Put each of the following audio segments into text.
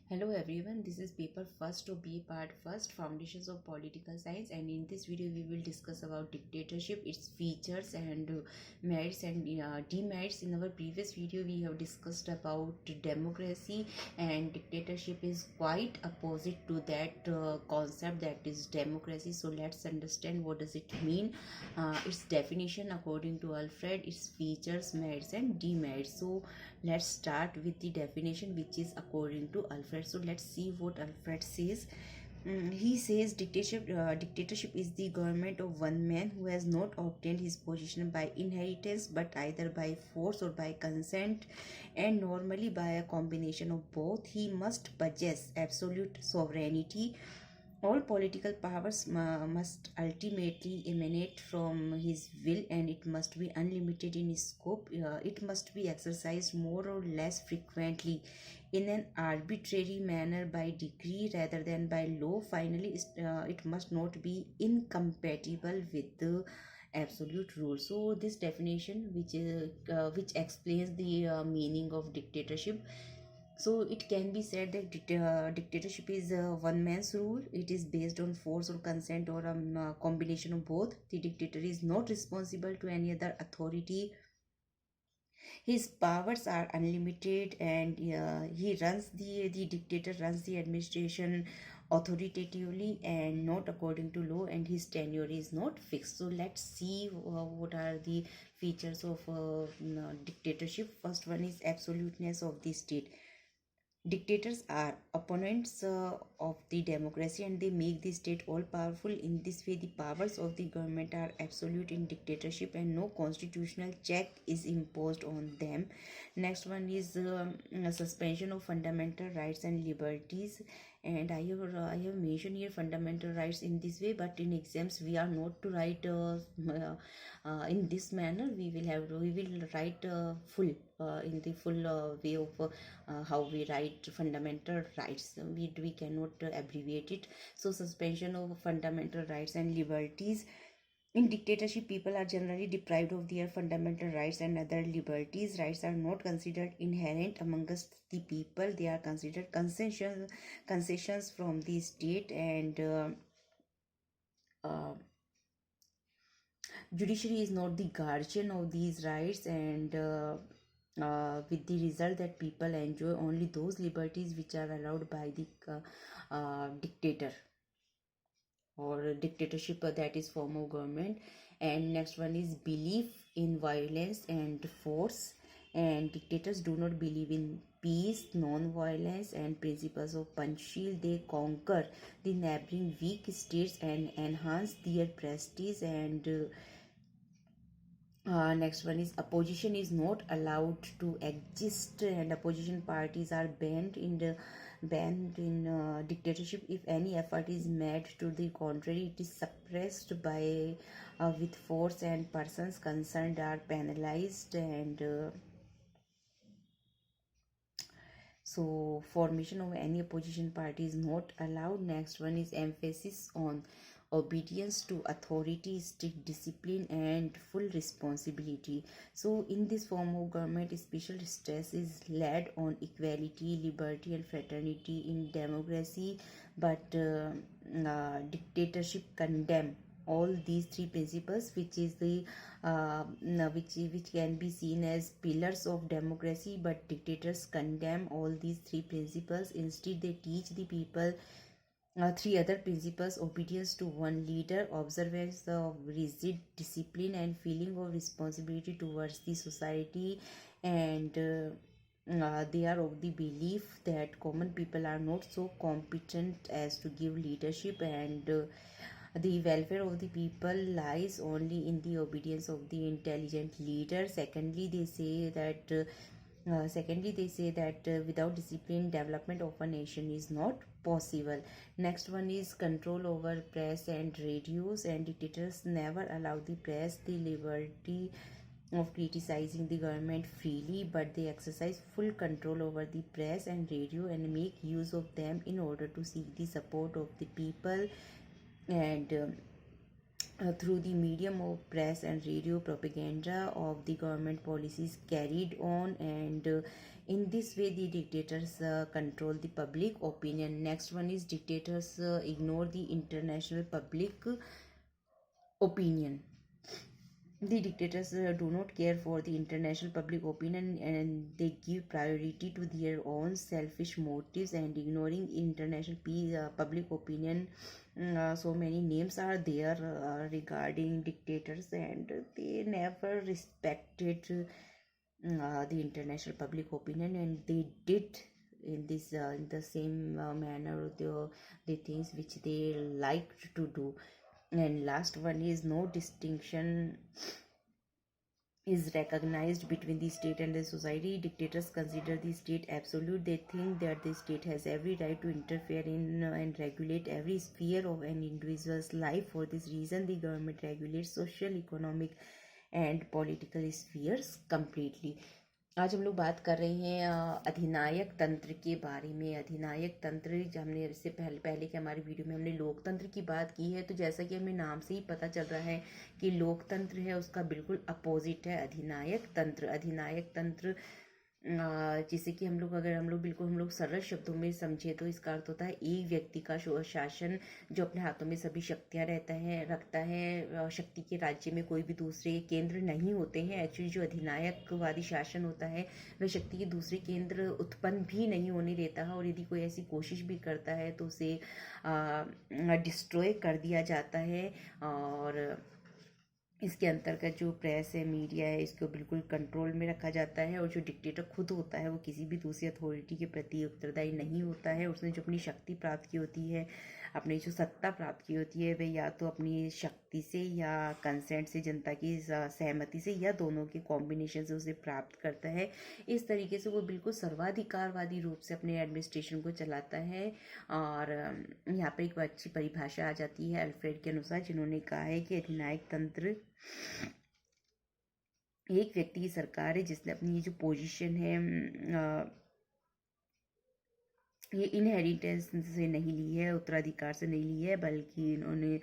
Hello everyone, this is paper first of B part first, Foundations of Political Science, and in this video we will discuss about dictatorship, its features and merits and demerits. In our previous video we have discussed about democracy, and dictatorship is quite opposite to that concept, that is democracy. So let's understand what does it mean, its definition according to Alfred, its features, merits and demerits. So let's start with the definition which is according to Alfred. So let's see what Alfred says. He says dictatorship is the government of one man who has not obtained his position by inheritance but either by force or by consent, and normally by a combination of both. He must possess absolute sovereignty. All political powers must ultimately emanate from his will, and it must be unlimited in scope. It must be exercised more or less frequently in an arbitrary manner by decree rather than by law. Finally, it must not be incompatible with the absolute rule. So this definition which explains the meaning of dictatorship. So it can be said that dictatorship is one man's rule. It is based on force or consent or a combination of both. The dictator is not responsible to any other authority. His powers are unlimited, and the dictator runs the administration authoritatively and not according to law, and his tenure is not fixed. So let's see what are the features of dictatorship. First one is absoluteness of the state. Dictators are opponents of the democracy, and they make the state all powerful. In this way, the powers of the government are absolute in dictatorship, and no constitutional check is imposed on them. Next one is suspension of fundamental rights and liberties. And I have mentioned here fundamental rights in this way, but in exams we are not to write in this manner. We will write full in the full way of how we write fundamental rights. We cannot abbreviate it. So suspension of fundamental rights and liberties. In dictatorship, people are generally deprived of their fundamental rights and other liberties. Rights are not considered inherent amongst the people. They are considered concessions from the state, and judiciary is not the guardian of these rights, and with the result that people enjoy only those liberties which are allowed by the dictator or dictatorship, that is form of government. And next one is belief in violence and force, and dictators do not believe in peace, non-violence and principles of punishment. They conquer the neighboring weak states and enhance their prestige. And next one is opposition is not allowed to exist, and opposition parties are banned in dictatorship. If any effort is made to the contrary, it is suppressed by with force, and persons concerned are penalized. And so formation of any opposition party is not allowed. Next one is emphasis on obedience to authority, strict discipline and full responsibility. So in this form of government, special stress is laid on equality, liberty and fraternity. In democracy, but dictatorship condemn all these three principles, which is the which can be seen as pillars of democracy. But dictators condemn all these three principles. Instead, they teach the people three other principles: obedience to one leader, observance of rigid discipline, and feeling of responsibility towards the society. And they are of the belief that common people are not so competent as to give leadership, and the welfare of the people lies only in the obedience of the intelligent leader. Secondly, they say that without discipline, development of a nation is not possible. Next one is control over press and radios, and dictators never allow the press the liberty of criticizing the government freely, but they exercise full control over the press and radio and make use of them in order to seek the support of the people. And through the medium of press and radio, propaganda of the government policies carried on, and In this way, the dictators control the public opinion. Next one is dictators ignore the international public opinion. The dictators do not care for the international public opinion, and they give priority to their own selfish motives and ignoring international public opinion. So many names are there regarding dictators, and they never respected the international public opinion, and they did in this in the same manner the things which they liked to do. And last one is no distinction is recognized between the state and the society. Dictators consider the state absolute. They think that the state has every right to interfere in and regulate every sphere of an individual's life. For this reason, the government regulates social, economic and political spheres completely. आज हम लोग बात कर रहे हैं अधिनायक तंत्र के बारे में। अधिनायक तंत्र हमने इससे पहले के हमारी वीडियो में हमने लोकतंत्र की बात की है। तो जैसा कि हमें नाम से ही पता चल रहा है कि लोकतंत्र है, उसका बिल्कुल अपोजिट है अधिनायक तंत्र। अधिनायक तंत्र जिसे कि अगर हम लोग सरल शब्दों में समझे तो इसका अर्थ होता है एक व्यक्ति का शासन जो अपने हाथों में सभी शक्तियां रखता है। शक्ति के राज्य में कोई भी दूसरे केंद्र नहीं होते हैं। एक्चुअली जो अधिनायकवादी शासन होता है वह शक्ति के दूसरे केंद्र उत्पन्न भी नहीं होने देता है, और यदि कोई ऐसी कोशिश भी करता है तो उसे डिस्ट्रॉय कर दिया जाता है। और इसके अंतर्गत जो प्रेस है, मीडिया है, इसको बिल्कुल कंट्रोल में रखा जाता है। और जो डिक्टेटर खुद होता है वो किसी भी दूसरी अथॉरिटी के प्रति उत्तरदायी नहीं होता है। उसने जो अपनी शक्ति प्राप्त की होती है, अपनी जो सत्ता प्राप्त की होती है, वह या तो अपनी शक्ति से या कंसेंट से, जनता की सहमति से, या दोनों के कॉम्बिनेशन से उसे प्राप्त करता है। इस तरीके से वो बिल्कुल सर्वाधिकारवादी रूप से अपने एडमिनिस्ट्रेशन को चलाता है। और यहाँ पर एक अच्छी परिभाषा आ जाती है अल्फ्रेड के अनुसार, जिन्होंने कहा है कि अधिनायक तंत्र एक व्यक्ति की सरकार है जिसने अपनी ये जो पोजीशन है ये इनहेरिटेंस से नहीं ली है, उत्तराधिकार से नहीं ली है, बल्कि इन्होंने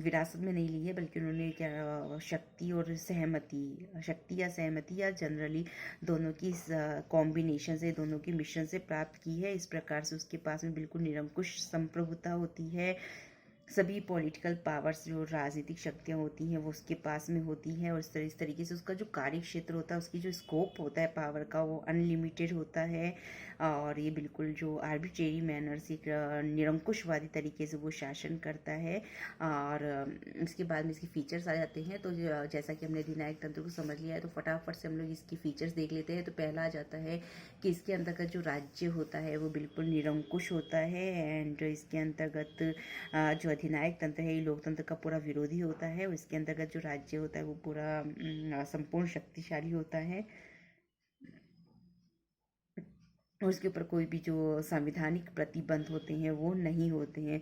विरासत में नहीं ली है, बल्कि उन्होंने क्या शक्ति या सहमति या जनरली दोनों की कॉम्बिनेशन से, दोनों की मिश्रण से प्राप्त की है। इस प्रकार से उसके पास में बिल्कुल निरंकुश संप्रभुता होती है। सभी पॉलिटिकल पावर्स, जो राजनीतिक शक्तियाँ होती हैं, वो उसके पास में होती हैं। और इस तरीके से उसका जो कार्य क्षेत्र होता है, उसकी जो स्कोप होता है पावर का, वो अनलिमिटेड होता है। और ये बिल्कुल जो आर्बिट्रेरी मैनर से निरंकुशवादी तरीके से वो शासन करता है। और इसके बाद में इसके फीचर्स आ जाते हैं। तो जैसा कि हमने अधिनायक तंत्र को समझ लिया है, तो फटाफट से हम लोग इसके फीचर्स देख लेते हैं। तो पहला आ जाता है कि इसके अंतर्गत जो राज्य होता है वो बिल्कुल निरंकुश होता है। एंड इसके अंतर्गत जो अधिनायक तंत्र है ये लोकतंत्र का पूरा विरोधी होता है। और इसके अंतर्गत जो राज्य होता है वो पूरा संपूर्ण शक्तिशाली होता है, और उसके ऊपर कोई भी जो संवैधानिक प्रतिबंध होते हैं वो नहीं होते हैं।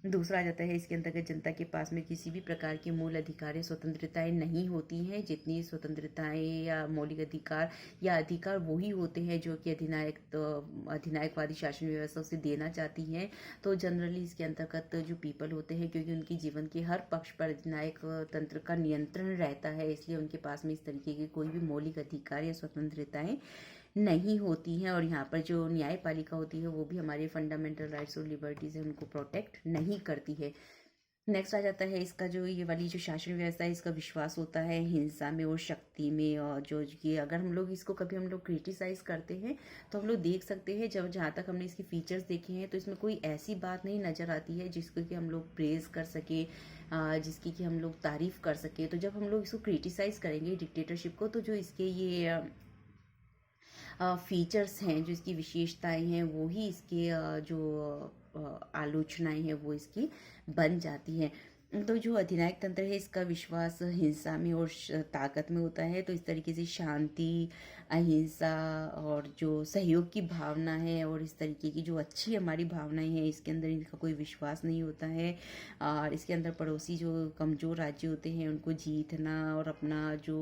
दूसरा आ जाता है इसके अंतर्गत जनता के पास में किसी भी प्रकार के मूल अधिकार या स्वतंत्रताएं नहीं होती हैं। जितनी स्वतंत्रताएं या मौलिक अधिकार या अधिकार वही होते हैं जो कि अधिनायकवादी शासन व्यवस्था उसे देना चाहती हैं। तो जनरली इसके अंतर्गत जो पीपल होते हैं, क्योंकि उनके जीवन के हर पक्ष पर अधिनायक तंत्र का नियंत्रण रहता है, इसलिए उनके पास में इस तरीके के कोई भी मौलिक अधिकार या स्वतंत्रताएं नहीं होती हैं। और यहाँ पर जो न्यायपालिका होती है वो भी हमारे फंडामेंटल राइट्स और लिबर्टीज़ है उनको प्रोटेक्ट नहीं करती है। नेक्स्ट आ जाता है इसका जो ये वाली जो शासन व्यवस्था है, इसका विश्वास होता है हिंसा में और शक्ति में। और जो कि अगर हम लोग इसको कभी हम लोग क्रिटिसाइज़ करते हैं तो हम लोग देख सकते हैं, जहाँ तक हमने इसके फीचर्स देखे हैं, तो इसमें कोई ऐसी बात नहीं नज़र आती है जिसको कि हम लोग प्रेज़ कर सके, जिसकी कि हम लोग तारीफ़ कर सके। तो जब हम लोग इसको क्रिटिसाइज़ करेंगे डिक्टेटरशिप को, तो जो इसके ये फीचर्स हैं, जो इसकी विशेषताएं हैं, वो ही इसके जो आलोचनाएं हैं वो इसकी बन जाती हैं। तो जो अधिनायक तंत्र है इसका विश्वास हिंसा में और ताकत में होता है। तो इस तरीके से शांति, अहिंसा और जो सहयोग की भावना है और इस तरीके की जो अच्छी हमारी भावनाएं हैं, इसके अंदर इनका कोई विश्वास नहीं होता है। और इसके अंदर पड़ोसी जो कमज़ोर राज्य होते हैं उनको जीतना और अपना जो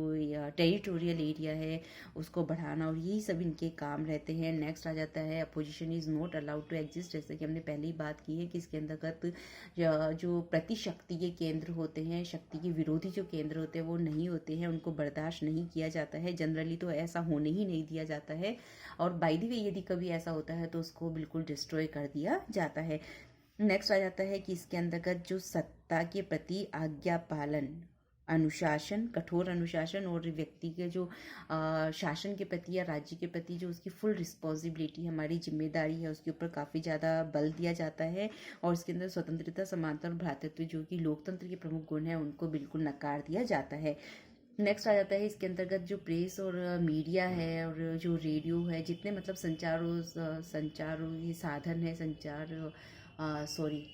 टेरिटोरियल एरिया है उसको बढ़ाना, और यही सब इनके काम रहते हैं। नेक्स्ट आ जाता है opposition is not allowed to exist. जैसे कि हमने पहले ही बात की है कि इसके अंतर्गत जो प्रतिशक्ति के केंद्र होते हैं, शक्ति के विरोधी जो केंद्र होते हैं वो नहीं होते हैं, उनको बर्दाश्त नहीं किया जाता है। जनरली तो ऐसा होने ही नहीं दिया जाता है, और बाय द वे यदि कभी ऐसा होता है तो उसको बिल्कुल डिस्ट्रॉय कर दिया जाता है। नेक्स्ट आ जाता है कि इसके अंतर्गत जो सत्ता के प्रति आज्ञा पालन, अनुशासन, कठोर अनुशासन, और व्यक्ति के जो शासन के प्रति या राज्य के प्रति जो उसकी फुल रिस्पॉन्सिबिलिटी, हमारी जिम्मेदारी है, उसके ऊपर काफ़ी ज़्यादा बल दिया जाता है। और इसके अंदर स्वतंत्रता, समानता और भ्रातृत्व जो कि लोकतंत्र के प्रमुख गुण हैं उनको बिल्कुल नकार दिया जाता है। नेक्स्ट आ जाता है इसके अंतर्गत जो प्रेस और मीडिया है और जो रेडियो है, जितने मतलब संचार ये साधन है संचार सॉरी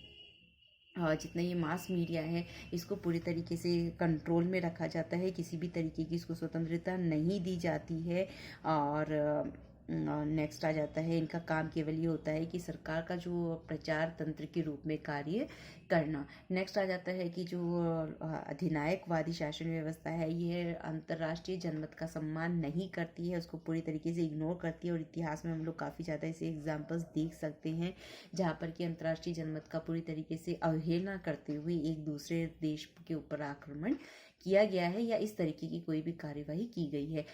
जितना ये मास मीडिया है, इसको पूरी तरीके से कंट्रोल में रखा जाता है, किसी भी तरीके की इसको स्वतंत्रता नहीं दी जाती है। और नेक्स्ट आ जाता है इनका काम केवल ये होता है कि सरकार का जो प्रचार तंत्र के रूप में कार्य करना। नेक्स्ट आ जाता है कि जो अधिनायकवादी शासन व्यवस्था है, ये अंतर्राष्ट्रीय जनमत का सम्मान नहीं करती है, उसको पूरी तरीके से इग्नोर करती है। और इतिहास में हम लोग काफ़ी ज़्यादा ऐसे एग्जाम्पल्स देख सकते हैं जहाँ पर कि अंतर्राष्ट्रीय जनमत का पूरी तरीके से अवहेलना करते हुए एक दूसरे देश के ऊपर आक्रमण किया गया है या इस तरीके की कोई भी कार्यवाही की गई है।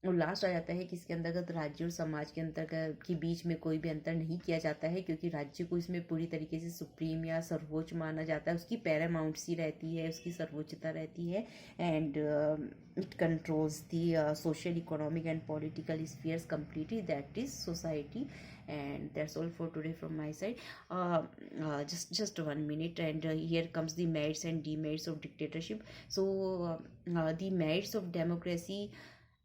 और लास्ट आ जाता है कि इसके अंतर्गत राज्य और समाज के अंतर्गत के बीच में कोई भी अंतर नहीं किया जाता है, क्योंकि राज्य को इसमें पूरी तरीके से सुप्रीम या सर्वोच्च माना जाता है, उसकी पैरामाउंटसी रहती है, उसकी सर्वोच्चता रहती है। And it controls the social, economic and political spheres completely, that is society. And that's all for today from my side. Just 1 minute, and here comes the merits and demerits of dictatorship. So the merits of democracy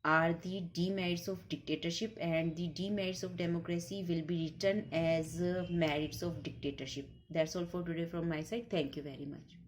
are the demerits of dictatorship, and the demerits of democracy will be written as merits of dictatorship. That's all for today from my side. Thank you very much.